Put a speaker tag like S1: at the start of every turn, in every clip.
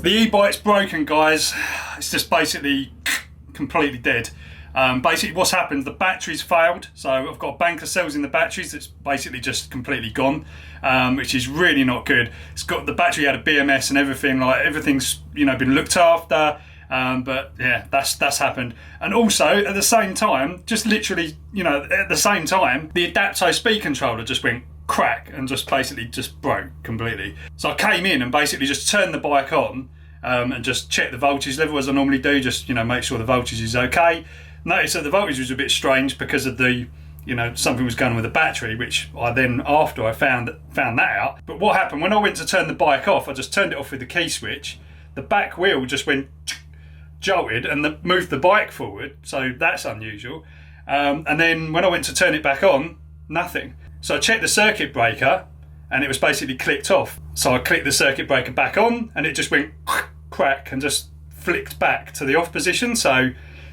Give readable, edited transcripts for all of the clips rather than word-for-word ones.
S1: The e-bike's broken, guys. It's just basically completely dead. Basically what's happened, the battery's failed, so I've got a bank of cells in the batteries that's basically just completely gone, which is really not good. It's got, the battery had a BMS and everything, like everything's been looked after, but yeah, that's happened. And also at the same time, just literally at the same time, the Adapto speed controller just went crack and just basically just broke completely. So I came in and basically just turned the bike on and just checked the voltage level as I normally do, just make sure the voltage is okay. Noticed that the voltage was a bit strange because of the something was going on with the battery, which I then, after I found that out. But what happened when I went to turn the bike off, I just turned it off with the key switch, the back wheel just went jolted and moved the bike forward, so that's unusual. And then when I went to turn it back on, nothing. So I checked the circuit breaker and it was basically clicked off. So I clicked the circuit breaker back on and it just went crack and just flicked back to the off position, so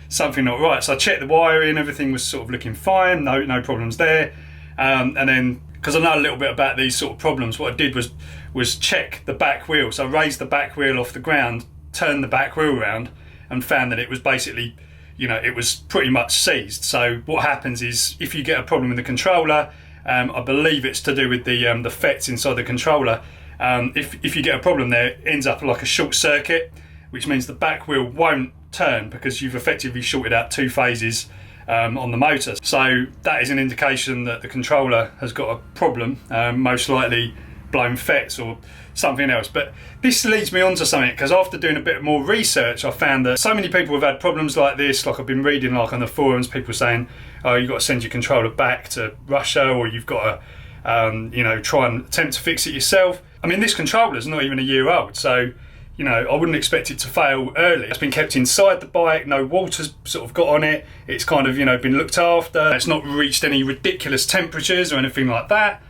S1: something not right. So I checked the wiring, everything was sort of looking fine, no problems there. And then, because I know a little bit about these sort of problems, what I did was check the back wheel. So I raised the back wheel off the ground, turned the back wheel around and found that it was basically, it was pretty much seized. So what happens is, if you get a problem with the controller, I believe it's to do with the FETs inside the controller. If you get a problem there, it ends up like a short circuit, which means the back wheel won't turn because you've effectively shorted out two phases on the motor. So that is an indication that the controller has got a problem, most likely blown FETs or something else. But this leads me on to something, because after doing a bit more research, I found that so many people have had problems like this. Like I've been reading on the forums, people saying, oh, you've got to send your controller back to Russia, or you've got to try and attempt to fix it yourself. I mean, this controller's not even a year old, so I wouldn't expect it to fail early. It's been kept inside the bike, no water's sort of got on it, it's kind of been looked after, it's not reached any ridiculous temperatures or anything like that.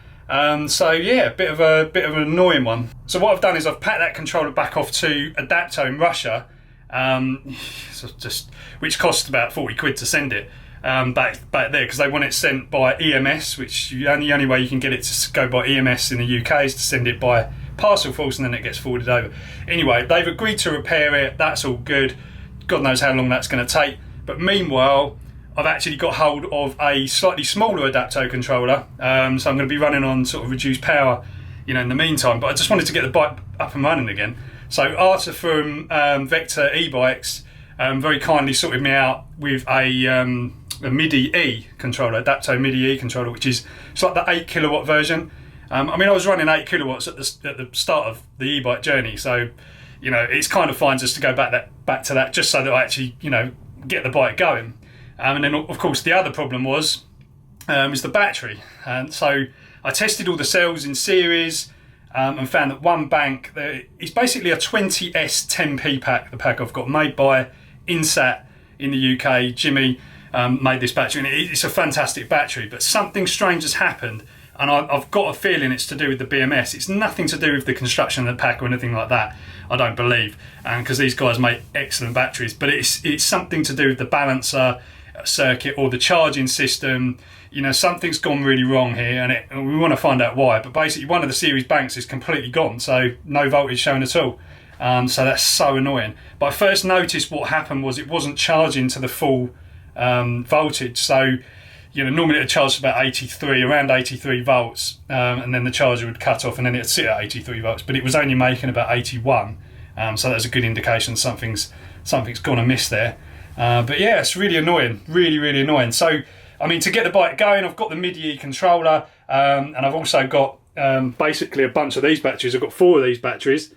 S1: So yeah, a bit of an annoying one. So what I've done is I've packed that controller back off to Adapto in Russia, which cost about 40 quid to send it back there, because they want it sent by EMS, which the only way you can get it to go by EMS in the UK is to send it by parcel force, and then it gets forwarded over. Anyway, they've agreed to repair it, that's all good. God knows how long that's going to take. But meanwhile, I've actually got hold of a slightly smaller Adapto controller, so I'm going to be running on sort of reduced power in the meantime. But I just wanted to get the bike up and running again. So Arta from Vector e-bikes very kindly sorted me out with a MIDI E controller, Adapto MIDI E controller, which is, it's like the 8 kilowatt version. I mean, I was running 8 kilowatts at the start of the e-bike journey, so it's kind of fine just to go back to that, just so that I actually get the bike going. And then of course the other problem was the battery, and so I tested all the cells in series and found that one bank, it's basically a 20S 10p pack, the pack I've got, made by Insat in the UK. Jimmy made this battery, and it's a fantastic battery, but something strange has happened, and I've got a feeling it's to do with the BMS. It's nothing to do with the construction of the pack or anything like that, I don't believe, because these guys make excellent batteries, but it's something to do with the balancer circuit or the charging system. Something's gone really wrong here, and we want to find out why. But basically one of the series banks is completely gone, so no voltage shown at all. So that's so annoying. But I first noticed what happened was it wasn't charging to the full voltage. So normally it charges about around 83 volts, and then the charger would cut off and then it'd sit at 83 volts, but it was only making about 81. So that's a good indication something's gone amiss there. But yeah, it's really annoying, really annoying. So I mean, to get the bike going, I've got the MIDI controller, and I've also got basically a bunch of these batteries. I've got 4 of these batteries.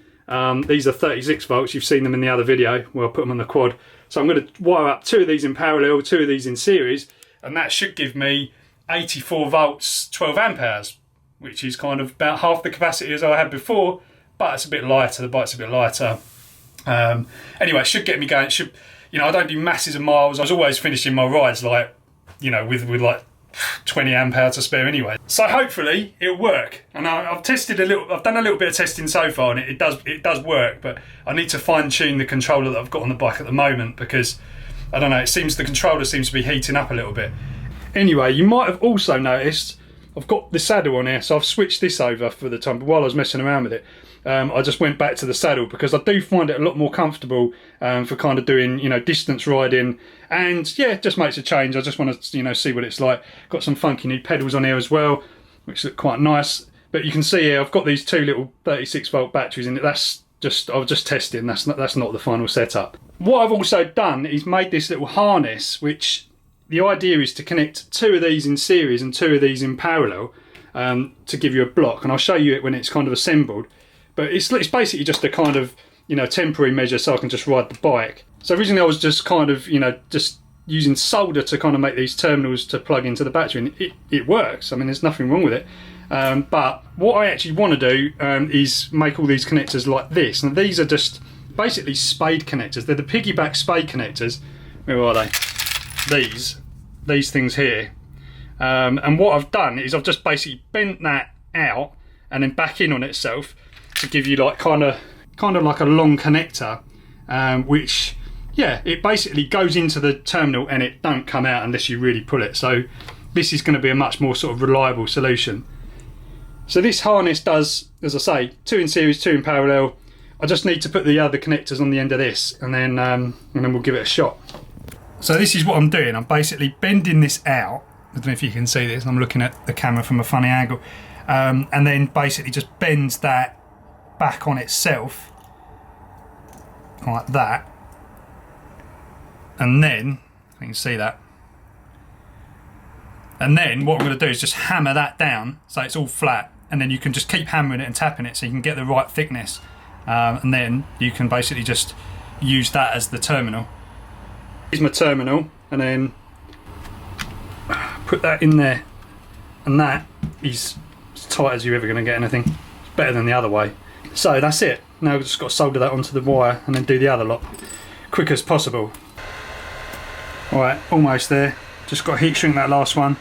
S1: These are 36 volts. You've seen them in the other video where I put them on the quad. So I'm going to wire up 2 of these in parallel, 2 of these in series, and that should give me 84 volts, 12 amp hours, which is kind of about half the capacity as I had before, but it's a bit lighter. The bike's a bit lighter. Anyway, it should get me going. It should, I don't do masses of miles. I was always finishing my rides with like 20 amp hour to spare anyway. So hopefully it'll work. And I've tested I've done a little bit of testing so far, and it does work, but I need to fine tune the controller that I've got on the bike at the moment, because I don't know, the controller seems to be heating up a little bit. Anyway, you might have also noticed I've got the saddle on here, so I've switched this over for the time, but while I was messing around with it, I just went back to the saddle because I do find it a lot more comfortable for kind of doing, you know, distance riding, and yeah, it just makes a change. I just want to, you know, see what it's like. Got some funky new pedals on here as well, which look quite nice. But you can see here I've got these two little 36-volt batteries in it. That's just, I was just testing. That's not the final setup. What I've also done is made this little harness, which the idea is to connect two of these in series and two of these in parallel to give you a block, and I'll show you it when it's kind of assembled. But it's basically just a kind of, you know, temporary measure so I can just ride the bike. So originally I was just kind of, you know, just using solder to kind of make these terminals to plug into the battery, and it works. I mean, there's nothing wrong with it. But what I actually want to do is make all these connectors like this. And these are just basically spade connectors. They're the piggyback spade connectors. Where are they? These things here. And what I've done is I've just basically bent that out and then back in on itself to give you like kind of like a long connector, which, yeah, it basically goes into the terminal and it don't come out unless you really pull it. So this is going to be a much more sort of reliable solution. So this harness does, as I say, two in series, two in parallel. I just need to put the other connectors on the end of this, and then we'll give it a shot. So this is what I'm doing. I'm basically bending this out. I don't know if you can see this. I'm looking at the camera from a funny angle, and then basically just bends that back on itself like that, and then you can see that, and then what I'm going to do is just hammer that down so it's all flat, and then you can just keep hammering it and tapping it so you can get the right thickness, and then you can basically just use that as the terminal. Here's my terminal, and then put that in there, and that is as tight as you're ever going to get anything. It's better than the other way. So that's it. Now we've just got to solder that onto the wire and then do the other lot quick as possible. Alright, almost there. Just got to heat shrink that last one.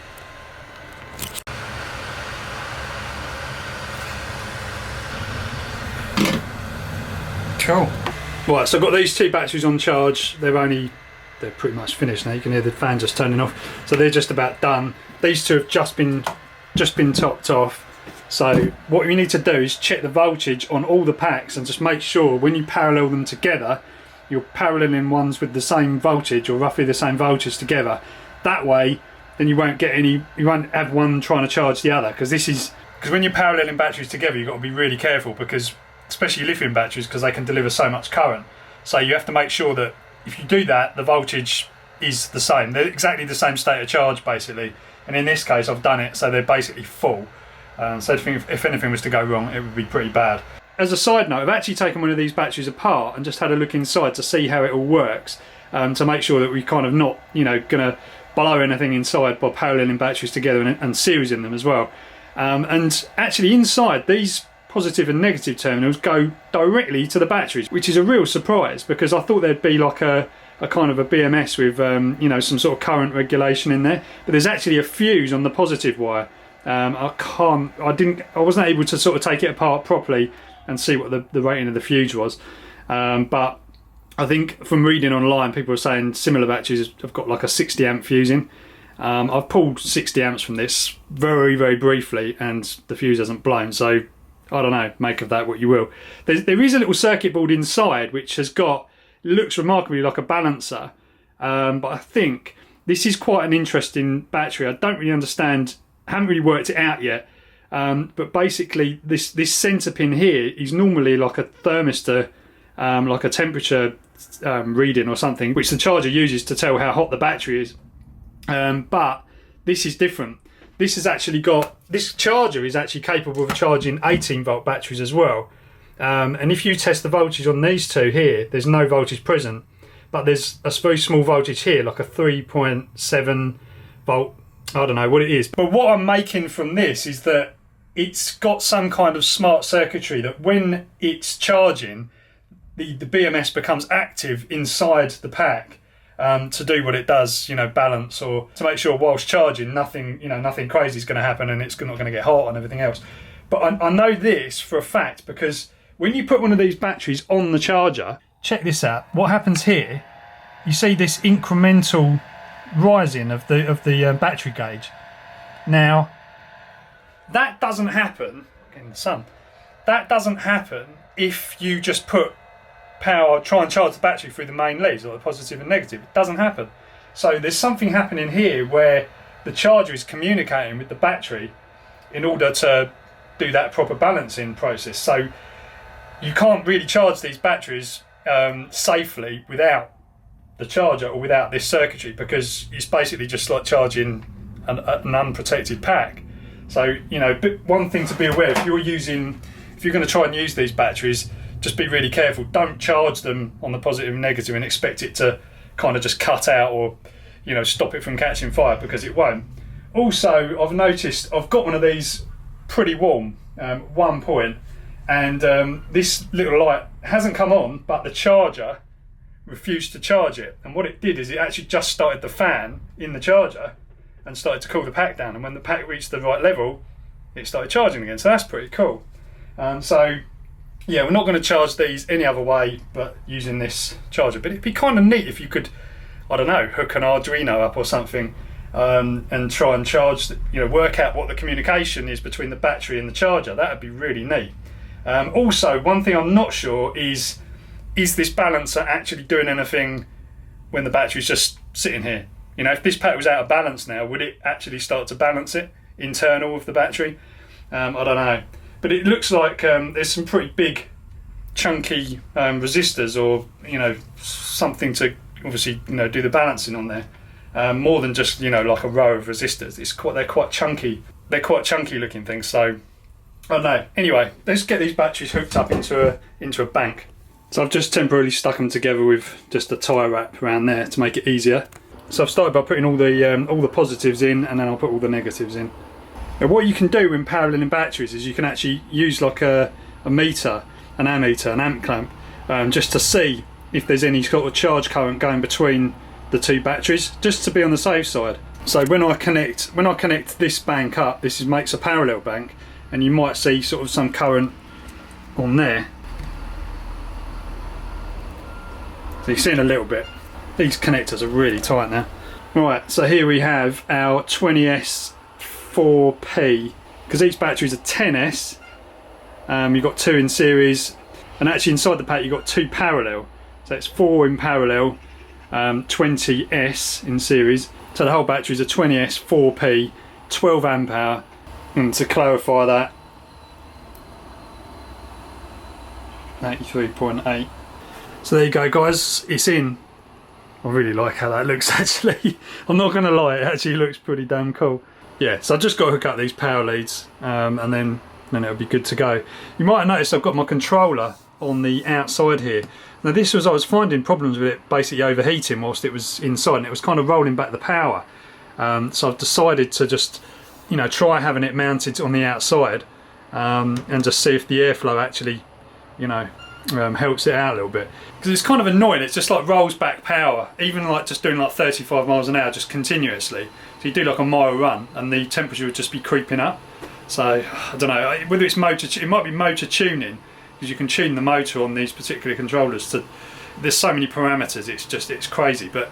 S1: Cool. Right, so I've got these two batteries on charge. They're pretty much finished now. You can hear the fan just turning off. So they're just about done. These two have just been topped off. So what you need to do is check the voltage on all the packs and just make sure when you parallel them together, you're paralleling ones with the same voltage or roughly the same voltage together. That way, then you won't have one trying to charge the other, because when you're paralleling batteries together, you've got to be really careful, because especially lithium batteries, because they can deliver so much current. So you have to make sure that if you do that, the voltage is the same. They're exactly the same state of charge basically. And in this case, I've done it so they're basically full. So if anything was to go wrong, it would be pretty bad. As a side note, I've actually taken one of these batteries apart and just had a look inside to see how it all works, to make sure that we're kind of not, you know, going to blow anything inside by paralleling batteries together and seriesing them as well. And actually inside, these positive and negative terminals go directly to the batteries, which is a real surprise, because I thought there'd be like a kind of a BMS with you know, some sort of current regulation in there, but there's actually a fuse on the positive wire. I wasn't able to sort of take it apart properly and see what the rating of the fuse was, but I think from reading online, people are saying similar batteries have got like a 60 amp fuse in. I've pulled 60 amps from this very, very briefly, and the fuse hasn't blown, so I don't know, make of that what you will. There is a little circuit board inside which looks remarkably like a balancer, but I think this is quite an interesting battery. I don't really understand, haven't really worked it out yet, but basically this centre pin here is normally like a thermistor, like a temperature reading or something, which the charger uses to tell how hot the battery is, but this is different. This charger is actually capable of charging 18 volt batteries as well, and if you test the voltage on these two here, there's no voltage present, but there's a very small voltage here, like a 3.7 volt. I don't know what it is, but what I'm making from this is that it's got some kind of smart circuitry that when it's charging, the BMS becomes active inside the pack, to do what it does, balance, or to make sure whilst charging, nothing crazy is going to happen and it's not going to get hot and everything else. But I know this for a fact because when you put one of these batteries on the charger, check this out. What happens here? You see this incremental rising of the battery gauge. Now, that doesn't happen in the sun. That doesn't happen if you just put power, try and charge the battery through the main leads, or the positive and negative. It doesn't happen. So there's something happening here where the charger is communicating with the battery in order to do that proper balancing process. So you can't really charge these batteries safely without the charger or without this circuitry, because it's basically just like charging an unprotected pack. So but one thing to be aware, if you're going to try and use these batteries, just be really careful. Don't charge them on the positive and negative and expect it to kind of just cut out or stop it from catching fire, because it won't. Also, I've noticed I've got one of these pretty warm at one point, and this little light hasn't come on, but the charger refused to charge it, and what it did is it actually just started the fan in the charger and started to cool the pack down, and when the pack reached the right level it started charging again. So that's pretty cool. So yeah, we're not going to charge these any other way but using this charger, but it'd be kind of neat if you could, I don't know, hook an Arduino up or something and try and charge, work out what the communication is between the battery and the charger. That would be really neat. Also, one thing I'm not sure is this balancer actually doing anything when the battery's just sitting here? If this pack was out of balance now, would it actually start to balance it internal of the battery? I don't know. But it looks like there's some pretty big, chunky resistors, or something to obviously do the balancing on there. More than just like a row of resistors. They're quite chunky. They're quite chunky looking things. So I don't know. Anyway, let's get these batteries hooked up into a bank. So I've just temporarily stuck them together with just a tie wrap around there to make it easier. So I've started by putting all the positives in, and then I'll put all the negatives in. Now, what you can do when paralleling batteries is you can actually use like a meter, an ammeter, an amp clamp, just to see if there's any sort of charge current going between the two batteries, just to be on the safe side. So when I connect this bank up, makes a parallel bank, and you might see sort of some current on there. So you're seeing a little bit. These connectors are really tight now. Right, so here we have our 20S 4P, because each battery is a 10S. You've got 2 in series, and actually inside the pack you've got 2 parallel. So it's 4 in parallel, 20S in series. So the whole battery is a 20S 4P, 12 amp hour. And to clarify that, 83.8. So there you go, guys, it's in. I really like how that looks, actually. I'm not going to lie, it actually looks pretty damn cool. Yeah, so I've just got to hook up these power leads, and then it'll be good to go. You might have noticed I've got my controller on the outside here. Now I was finding problems with it basically overheating whilst it was inside, and it was kind of rolling back the power. So I've decided to just try having it mounted on the outside, and just see if the airflow actually helps it out a little bit, because it's kind of annoying. It's just like rolls back power, even like just doing like 35 miles an hour just continuously. So you do like a mile run and the temperature would just be creeping up. So I don't know whether it's it might be motor tuning, because you can tune the motor on these particular controllers to, there's so many parameters, it's crazy. But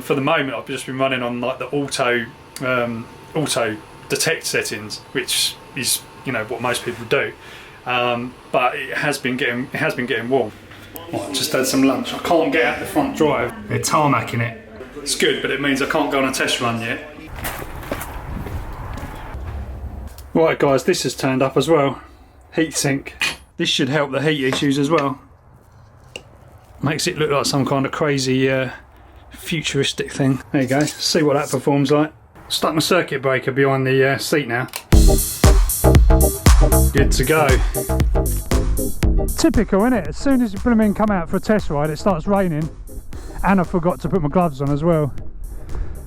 S1: for the moment I've just been running on like the auto detect settings, which is what most people do. But it has been getting warm. Right, just had some lunch. I can't get out the front drive. They're tarmacking it. It's good, but it means I can't go on a test run yet. Right guys, this has turned up as well. Heatsink. This should help the heat issues as well. Makes it look like some kind of crazy futuristic thing. There you go. See what that performs like. Stuck my circuit breaker behind the seat now. Good to go. Typical, isn't it? As soon as you come out for a test ride, it starts raining, and I forgot to put my gloves on as well.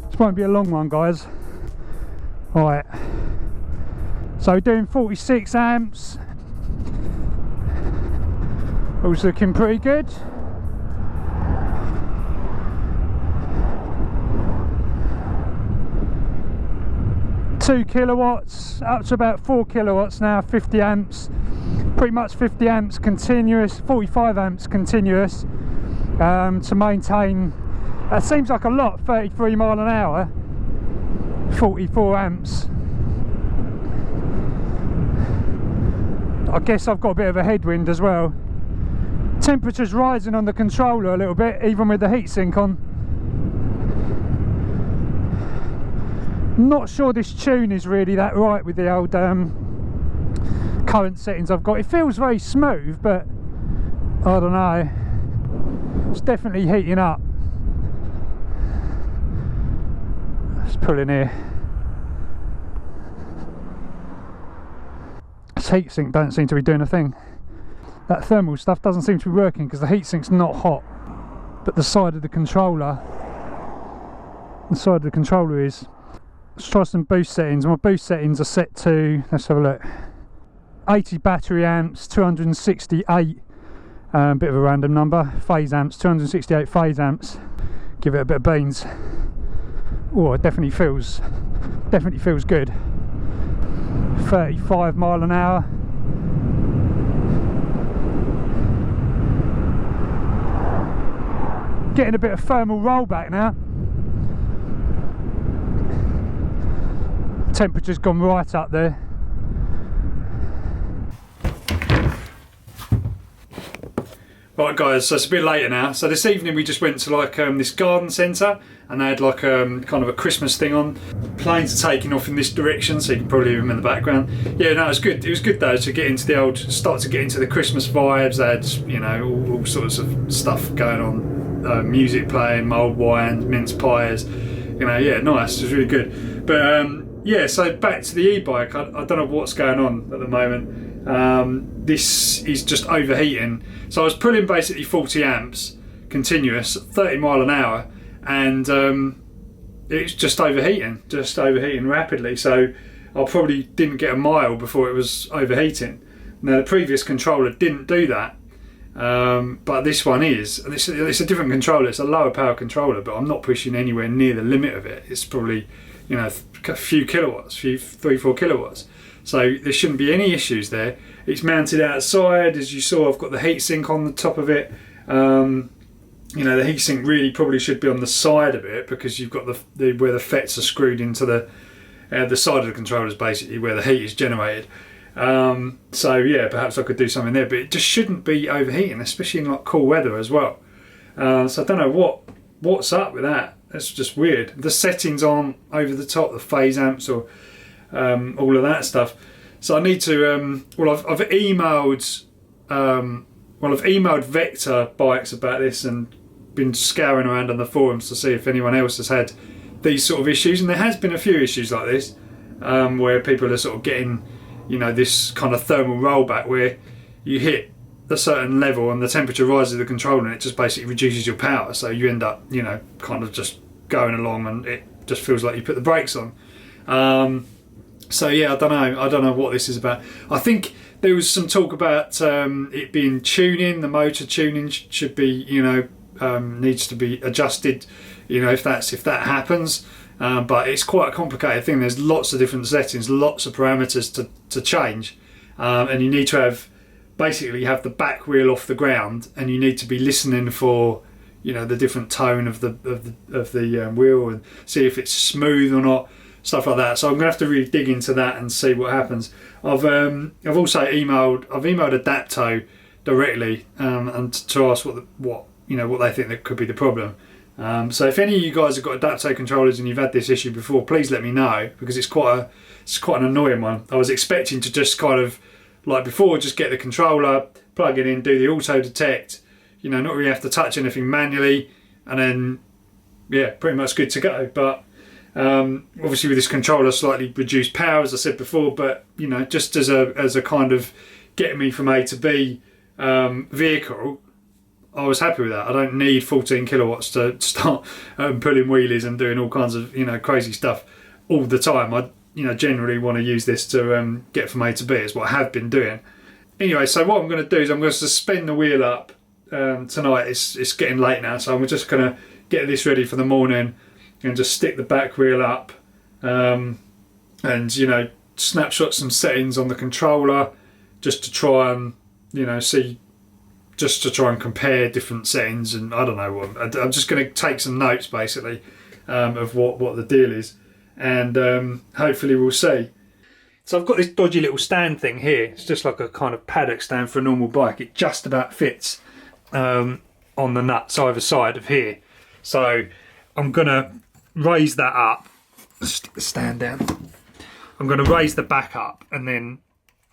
S1: This won't be a long one, guys. Alright, so doing 46 amps. All's looking pretty good.
S2: 2 kilowatts up to about 4 kilowatts now, 50 amps, pretty much 50 amps continuous, 45 amps continuous, to maintain, that seems like a lot, 33 mile an hour, 44 amps. I guess I've got a bit of a headwind as well. Temperature's rising on the controller a little bit, even with the heatsink on. Not sure this tune is really that right with the old current settings I've got. It feels very smooth, but I don't know. It's definitely heating up. Let's pull in here. This heatsink don't seem to be doing a thing. That thermal stuff doesn't seem to be working because the heatsink's not hot, but the side of the controller is. Let's try some boost settings. My boost settings are set to, let's have a look, 80 battery amps, 268, bit of a random number, phase amps, 268 phase amps. Give it a bit of beans. Oh, it definitely feels good. 35 mile an hour. Getting a bit of thermal rollback now. Temperature's gone right up there.
S1: Right guys, so it's a bit later now. So this evening we just went to like this garden centre, and they had like kind of a Christmas thing on. Planes are taking off in this direction, so you can probably hear them in the background. Yeah, no, it was good. It was good though to get into start to get into the Christmas vibes. They had, you know, all sorts of stuff going on, music playing, mulled wines, mince pies. You know, yeah, nice. It was really good. But yeah, so back to the e-bike. I don't know what's going on at the moment. This is just overheating. So I was pulling basically 40 amps continuous, 30 mile an hour, and it's just overheating rapidly. So I probably didn't get a mile before it was overheating. Now the previous controller didn't do that, but this one is. It's a different controller. It's a lower power controller, but I'm not pushing anywhere near the limit of it. It's probably, you know, a few kilowatts, 3-4 kilowatts. So there shouldn't be any issues there. It's mounted outside, as you saw. I've got the heatsink on the top of it. You know, the heatsink really probably should be on the side of it, because you've got the where the FETs are screwed into the side of the controllers, basically where the heat is generated. So yeah, perhaps I could do something there, but it just shouldn't be overheating, especially in like cool weather as well. So I don't know what's up with that. That's just weird. The settings aren't over the top, the phase amps or all of that stuff. So I need to. Well, I've emailed. I've emailed Vector Bikes about this and been scouring around on the forums to see if anyone else has had these sort of issues. And there has been a few issues like this, where people are sort of getting, you know, this kind of thermal rollback where you hit a certain level and the temperature rises of the controller and it just basically reduces your power, so you end up, you know, kind of just going along and it just feels like you put the brakes on. So yeah, I don't know what this is about. I think there was some talk about it being tuning. The motor tuning should be, you know, needs to be adjusted, you know, if that happens. But it's quite a complicated thing. There's lots of different settings, lots of parameters to change, and you need to basically have the back wheel off the ground, and you need to be listening for, you know, the different tone of the wheel and see if it's smooth or not, stuff like that. So I'm gonna have to really dig into that and see what happens. I've also emailed Adapto directly and to ask what they think that could be the problem. So if any of you guys have got Adapto controllers and you've had this issue before, please let me know, because it's quite an annoying one. I was expecting to just kind of, like before, just get the controller, plug it in, do the auto detect, you know, not really have to touch anything manually, and then yeah, pretty much good to go. But obviously with this controller, slightly reduced power, as I said before, but you know, just as a kind of getting me from A to B vehicle, I was happy with that. I don't need 14 kilowatts to start pulling wheelies and doing all kinds of, you know, crazy stuff all the time. I, you know, generally want to use this to get from A to B. Is what I have been doing. Anyway, so what I'm going to do is I'm going to suspend the wheel up tonight. It's getting late now, so I'm just going to get this ready for the morning and just stick the back wheel up, and and, you know, snapshot some settings on the controller just to try and, you know, see, just to try and compare different settings. And I don't know what, I'm just going to take some notes basically of what the deal is, and hopefully we'll see. So I've got this dodgy little stand thing here. It's just like a kind of paddock stand for a normal bike. It just about fits on the nuts either side of here. So I'm going to raise that up, stick the stand down. I'm going to raise the back up and then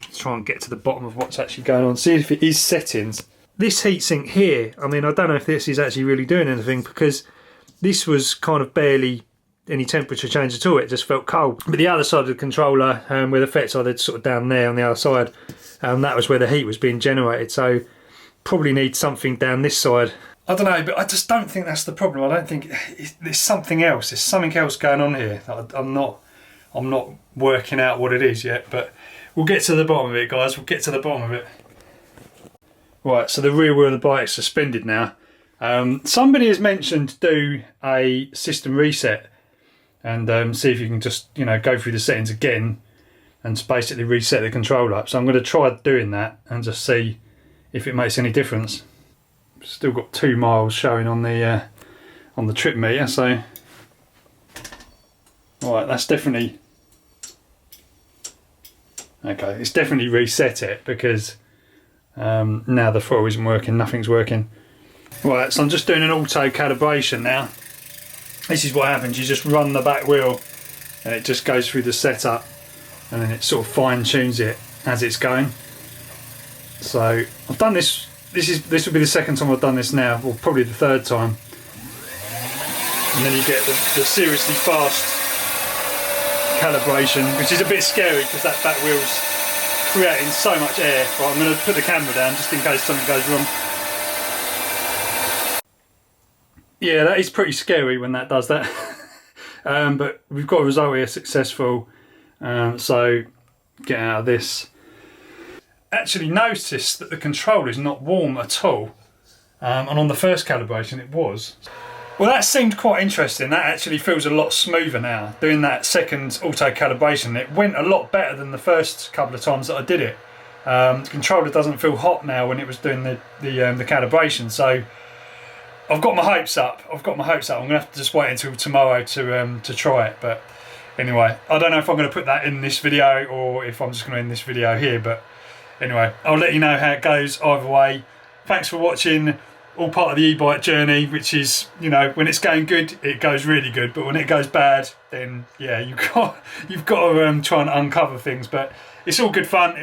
S1: try and get to the bottom of what's actually going on. See if it is settings. This heatsink here, I mean, I don't know if this is actually really doing anything, because this was kind of barely any temperature change at all. It just felt cold. But the other side of the controller, where the FETs are, they're sort of down there on the other side, that was where the heat was being generated. So probably need something down this side. I don't know, but I just don't think that's the problem. I don't think there's something else. There's something else going on here. I'm not working out what it is yet, but we'll get to the bottom of it, guys. We'll get to the bottom of it. Right, so the rear wheel of the bike is suspended now. Somebody has mentioned do a system reset and see if you can just, you know, go through the settings again and basically reset the controller. So I'm going to try doing that and just see if it makes any difference. Still got 2 miles showing on the trip meter, so right, that's definitely okay. It's definitely reset it, because now the throttle isn't working, nothing's working. Right, so I'm just doing an auto calibration now. This is what happens. You just run the back wheel and it just goes through the setup, and then it sort of fine tunes it as it's going. So I've done this. This will be the second time I've done this now, or probably the third time. And then you get the seriously fast calibration, which is a bit scary because that back wheel's creating so much air. Right, I'm going to put the camera down just in case something goes wrong. Yeah, that is pretty scary when that does that. But we've got a result here, successful. So get out of this. Actually noticed that the controller is not warm at all, and on the first calibration it was. Well, that seemed quite interesting. That actually feels a lot smoother now. Doing that second auto calibration, it went a lot better than the first couple of times that I did it. The controller doesn't feel hot now when it was doing the calibration. So I've got my hopes up. I'm going to have to just wait until tomorrow to try it. But anyway, I don't know if I'm going to put that in this video or if I'm just going to end this video here. But anyway, I'll let you know how it goes either way. Thanks for watching. All part of the e-bike journey, which is, you know, when it's going good, it goes really good. But when it goes bad, then yeah, you've got to try and uncover things. But it's all good fun.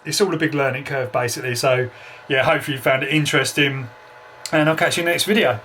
S1: It's all a big learning curve basically. So yeah, hopefully you found it interesting, and I'll catch you in the next video.